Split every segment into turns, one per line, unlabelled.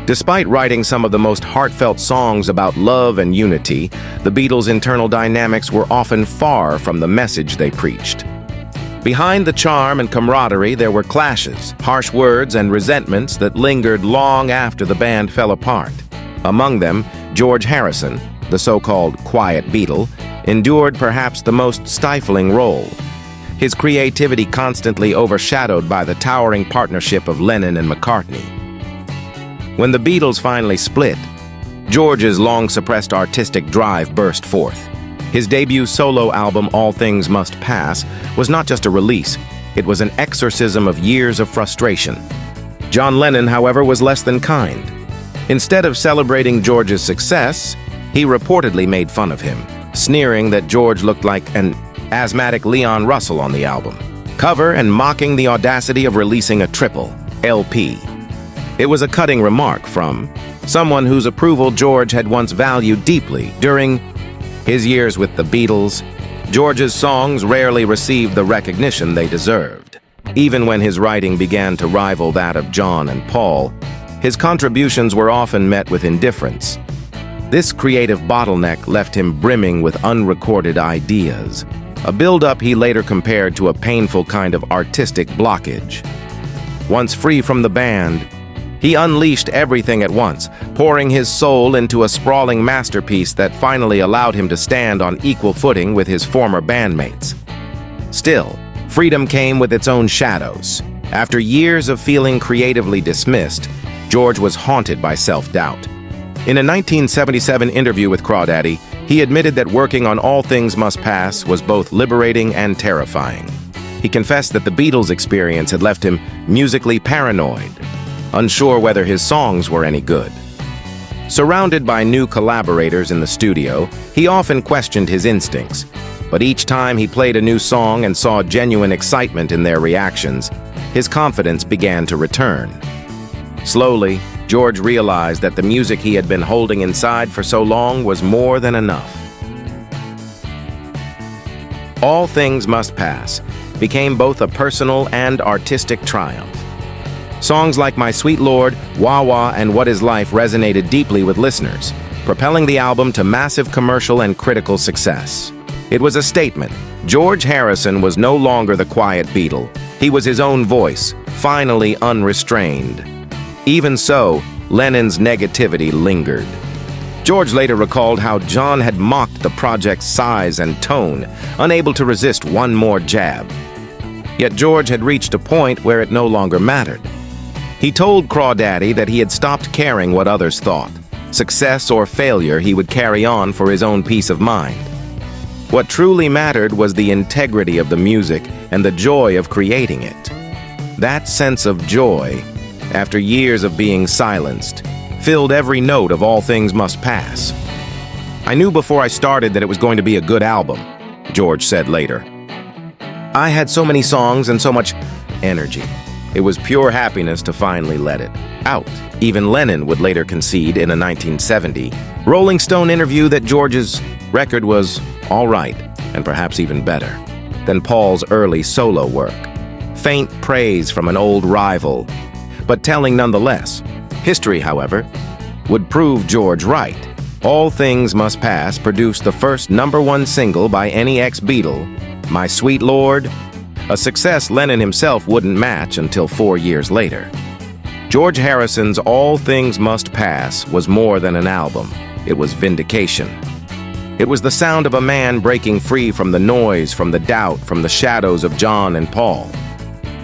Despite writing some of the most heartfelt songs about love and unity, the Beatles' internal dynamics were often far from the message they preached. Behind the charm and camaraderie, there were clashes, harsh words, and resentments that lingered long after the band fell apart. Among them, George Harrison, the so-called quiet Beatle, endured perhaps the most stifling role. His creativity constantly overshadowed by the towering partnership of Lennon and McCartney. When the Beatles finally split, George's long-suppressed artistic drive burst forth. His debut solo album, All Things Must Pass, was not just a release, it was an exorcism of years of frustration. John Lennon, however, was less than kind. Instead of celebrating George's success, he reportedly made fun of him, sneering that George looked like an asthmatic Leon Russell on the album cover and mocking the audacity of releasing a triple LP. It was a cutting remark from someone whose approval George had once valued deeply. During his years with the Beatles, George's songs rarely received the recognition they deserved. Even when his writing began to rival that of John and Paul, his contributions were often met with indifference. This creative bottleneck left him brimming with unrecorded ideas, a build-up he later compared to a painful kind of artistic blockage. Once free from the band, he unleashed everything at once, pouring his soul into a sprawling masterpiece that finally allowed him to stand on equal footing with his former bandmates. Still, freedom came with its own shadows. After years of feeling creatively dismissed, George was haunted by self-doubt. In a 1977 interview with Crawdaddy, he admitted that working on All Things Must Pass was both liberating and terrifying. He confessed that the Beatles' experience had left him musically paranoid, unsure whether his songs were any good. Surrounded by new collaborators in the studio, he often questioned his instincts, but each time he played a new song and saw genuine excitement in their reactions, his confidence began to return. Slowly, George realized that the music he had been holding inside for so long was more than enough. All Things Must Pass became both a personal and artistic triumph. Songs like My Sweet Lord, Wah Wah, and What Is Life resonated deeply with listeners, propelling the album to massive commercial and critical success. It was a statement. George Harrison was no longer the quiet Beatle. He was his own voice, finally unrestrained. Even so, Lennon's negativity lingered. George later recalled how John had mocked the project's size and tone, unable to resist one more jab. Yet George had reached a point where it no longer mattered. He told Crawdaddy that he had stopped caring what others thought. Success or failure, he would carry on for his own peace of mind. What truly mattered was the integrity of the music and the joy of creating it. That sense of joy, after years of being silenced, filled every note of All Things Must Pass. "I knew before I started that it was going to be a good album," George said later. "I had so many songs and so much energy. It was pure happiness to finally let it out." Even Lennon would later concede in a 1970 Rolling Stone interview that George's record was all right, and perhaps even better, than Paul's early solo work. Faint praise from an old rival, but telling nonetheless. History, however, would prove George right. All Things Must Pass produced the first #1 single by any ex-Beatle, My Sweet Lord, a success Lennon himself wouldn't match until 4 years later. George Harrison's All Things Must Pass was more than an album. It was vindication. It was the sound of a man breaking free from the noise, from the doubt, from the shadows of John and Paul.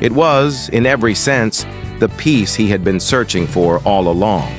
It was, in every sense, the peace he had been searching for all along.